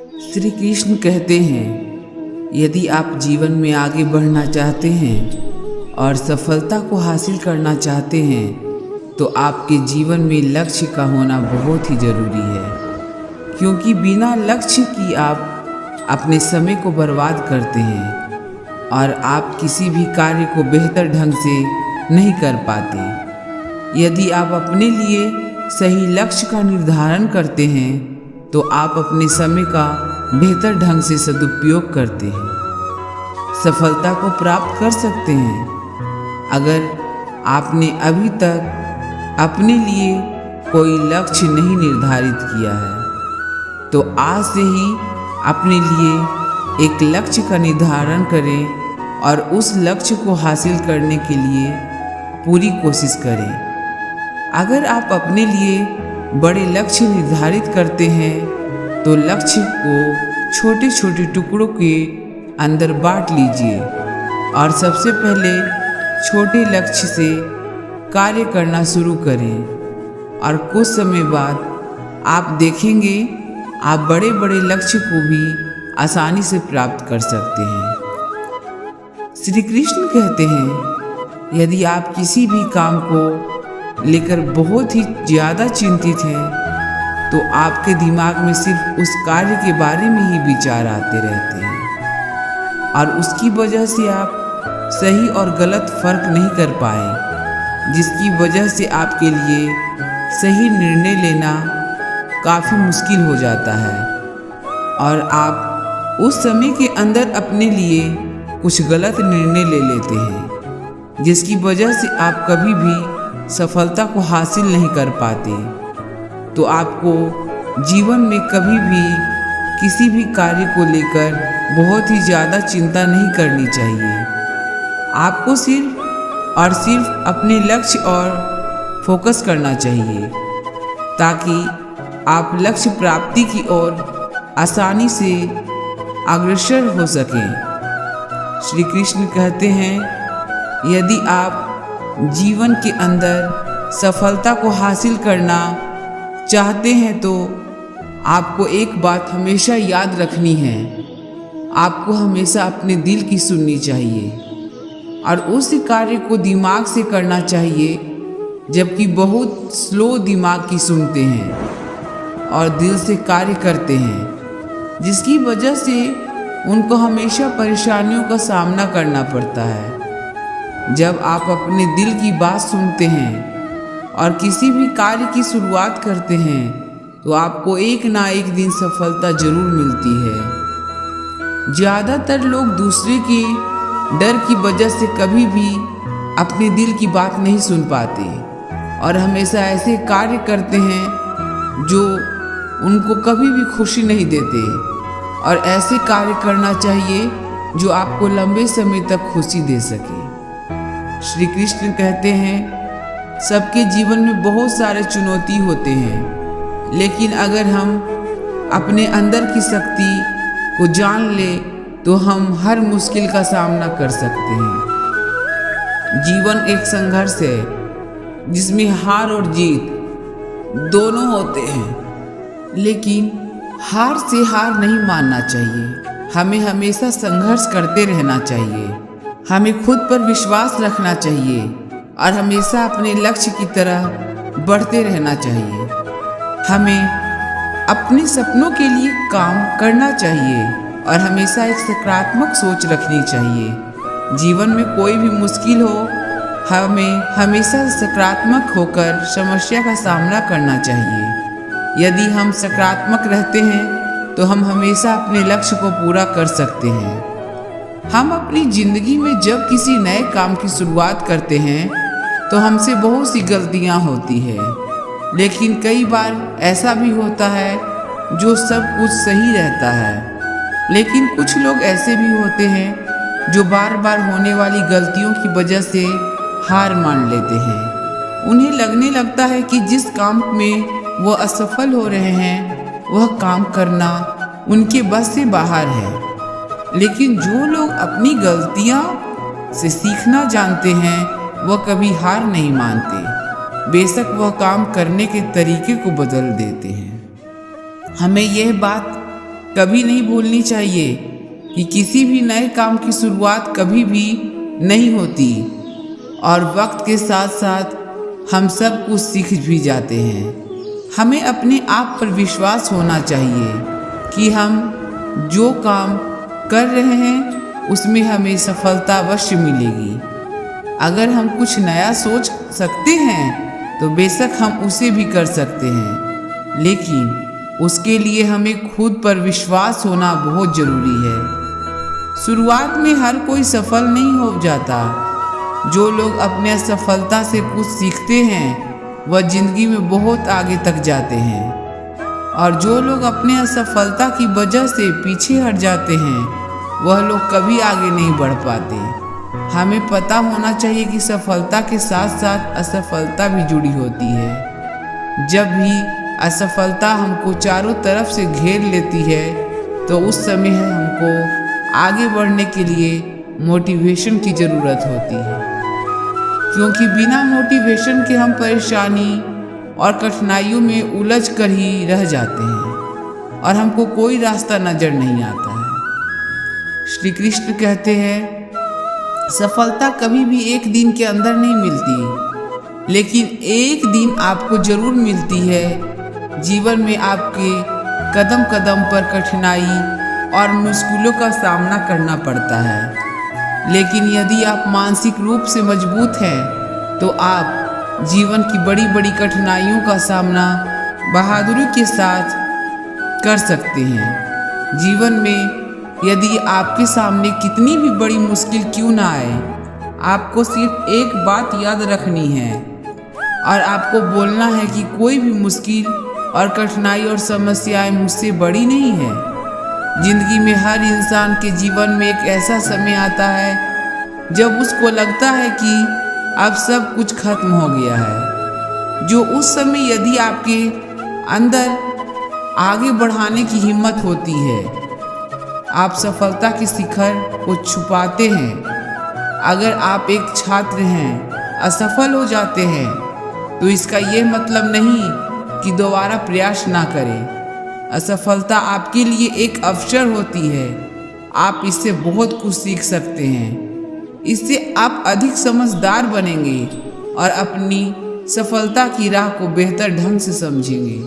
श्री कृष्ण कहते हैं, यदि आप जीवन में आगे बढ़ना चाहते हैं और सफलता को हासिल करना चाहते हैं तो आपके जीवन में लक्ष्य का होना बहुत ही ज़रूरी है, क्योंकि बिना लक्ष्य की आप अपने समय को बर्बाद करते हैं और आप किसी भी कार्य को बेहतर ढंग से नहीं कर पाते। यदि आप अपने लिए सही लक्ष्य का निर्धारण करते हैं तो आप अपने समय का बेहतर ढंग से सदुपयोग करते हैं, सफलता को प्राप्त कर सकते हैं। अगर आपने अभी तक अपने लिए कोई लक्ष्य नहीं निर्धारित किया है तो आज से ही अपने लिए एक लक्ष्य का निर्धारण करें और उस लक्ष्य को हासिल करने के लिए पूरी कोशिश करें। अगर आप अपने लिए बड़े लक्ष्य निर्धारित करते हैं तो लक्ष्य को छोटे छोटे टुकड़ों के अंदर बांट लीजिए और सबसे पहले छोटे लक्ष्य से कार्य करना शुरू करें और कुछ समय बाद आप देखेंगे आप बड़े बड़े लक्ष्य को भी आसानी से प्राप्त कर सकते हैं। श्री कृष्ण कहते हैं, यदि आप किसी भी काम को लेकर बहुत ही ज़्यादा चिंतित हैं तो आपके दिमाग में सिर्फ उस कार्य के बारे में ही विचार आते रहते हैं और उसकी वजह से आप सही और गलत फर्क नहीं कर पाए, जिसकी वजह से आपके लिए सही निर्णय लेना काफ़ी मुश्किल हो जाता है और आप उस समय के अंदर अपने लिए कुछ गलत निर्णय ले लेते हैं, जिसकी वजह से आप कभी भी सफलता को हासिल नहीं कर पाते। तो आपको जीवन में कभी भी किसी भी कार्य को लेकर बहुत ही ज़्यादा चिंता नहीं करनी चाहिए। आपको सिर्फ और सिर्फ अपने लक्ष्य और फोकस करना चाहिए ताकि आप लक्ष्य प्राप्ति की ओर आसानी से अग्रसर हो सकें। श्री कृष्ण कहते हैं, यदि आप जीवन के अंदर सफलता को हासिल करना चाहते हैं तो आपको एक बात हमेशा याद रखनी है, आपको हमेशा अपने दिल की सुननी चाहिए और उस कार्य को दिमाग से करना चाहिए, जबकि बहुत स्लो दिमाग की सुनते हैं और दिल से कार्य करते हैं, जिसकी वजह से उनको हमेशा परेशानियों का सामना करना पड़ता है। जब आप अपने दिल की बात सुनते हैं और किसी भी कार्य की शुरुआत करते हैं तो आपको एक ना एक दिन सफलता जरूर मिलती है। ज़्यादातर लोग दूसरे के डर की वजह से कभी भी अपने दिल की बात नहीं सुन पाते और हमेशा ऐसे कार्य करते हैं जो उनको कभी भी खुशी नहीं देते और ऐसे कार्य करना चाहिए जो आपको लंबे समय तक खुशी दे सके। श्री कृष्ण कहते हैं, सबके जीवन में बहुत सारे चुनौती होते हैं, लेकिन अगर हम अपने अंदर की शक्ति को जान ले तो हम हर मुश्किल का सामना कर सकते हैं। जीवन एक संघर्ष है जिसमें हार और जीत दोनों होते हैं, लेकिन हार से हार नहीं मानना चाहिए। हमें हमेशा संघर्ष करते रहना चाहिए, हमें खुद पर विश्वास रखना चाहिए और हमेशा अपने लक्ष्य की तरह बढ़ते रहना चाहिए। हमें अपने सपनों के लिए काम करना चाहिए और हमेशा एक सकारात्मक सोच रखनी चाहिए। जीवन में कोई भी मुश्किल हो, हमें हमेशा सकारात्मक होकर समस्या का सामना करना चाहिए। यदि हम सकारात्मक रहते हैं तो हम हमेशा अपने लक्ष्य को पूरा कर सकते हैं। हम अपनी ज़िंदगी में जब किसी नए काम की शुरुआत करते हैं तो हमसे बहुत सी गलतियां होती है, लेकिन कई बार ऐसा भी होता है जो सब कुछ सही रहता है। लेकिन कुछ लोग ऐसे भी होते हैं जो बार बार होने वाली गलतियों की वजह से हार मान लेते हैं। उन्हें लगने लगता है कि जिस काम में वो असफल हो रहे हैं वह काम करना उनके बस से बाहर है। लेकिन जो लोग अपनी गलतियां से सीखना जानते हैं वह कभी हार नहीं मानते, बेशक वह काम करने के तरीके को बदल देते हैं। हमें यह बात कभी नहीं भूलनी चाहिए कि किसी भी नए काम की शुरुआत कभी भी नहीं होती और वक्त के साथ साथ हम सब कुछ सीख भी जाते हैं। हमें अपने आप पर विश्वास होना चाहिए कि हम जो काम कर रहे हैं उसमें हमें सफलता अवश्य मिलेगी। अगर हम कुछ नया सोच सकते हैं तो बेशक हम उसे भी कर सकते हैं, लेकिन उसके लिए हमें खुद पर विश्वास होना बहुत ज़रूरी है। शुरुआत में हर कोई सफल नहीं हो जाता। जो लोग अपने असफलता से कुछ सीखते हैं वह जिंदगी में बहुत आगे तक जाते हैं, और जो लोग अपने असफलता की वजह से पीछे हट जाते हैं वह लोग कभी आगे नहीं बढ़ पाते। हमें पता होना चाहिए कि सफलता के साथ साथ असफलता भी जुड़ी होती है। जब भी असफलता हमको चारों तरफ से घेर लेती है तो उस समय हमको आगे बढ़ने के लिए मोटिवेशन की ज़रूरत होती है, क्योंकि बिना मोटिवेशन के हम परेशानी और कठिनाइयों में उलझ कर ही रह जाते हैं और हमको कोई रास्ता नजर नहीं आता है। श्री कृष्ण कहते हैं, सफलता कभी भी एक दिन के अंदर नहीं मिलती, लेकिन एक दिन आपको जरूर मिलती है। जीवन में आपके कदम कदम पर कठिनाई और मुश्किलों का सामना करना पड़ता है, लेकिन यदि आप मानसिक रूप से मजबूत हैं तो आप जीवन की बड़ी बड़ी कठिनाइयों का सामना बहादुरी के साथ कर सकते हैं। जीवन में यदि आपके सामने कितनी भी बड़ी मुश्किल क्यों ना आए, आपको सिर्फ एक बात याद रखनी है और आपको बोलना है कि कोई भी मुश्किल और कठिनाई और समस्याएं मुझसे बड़ी नहीं है। जिंदगी में हर इंसान के जीवन में एक ऐसा समय आता है जब उसको लगता है कि अब सब कुछ खत्म हो गया है। जो उस समय यदि आपके अंदर आगे बढ़ाने की हिम्मत होती है, आप सफलता के शिखर को छुपाते हैं। अगर आप एक छात्र हैं, असफल हो जाते हैं, तो इसका यह मतलब नहीं कि दोबारा प्रयास ना करें। असफलता आपके लिए एक अवसर होती है। आप इससे बहुत कुछ सीख सकते हैं। इससे आप अधिक समझदार बनेंगे और अपनी सफलता की राह को बेहतर ढंग से समझेंगे।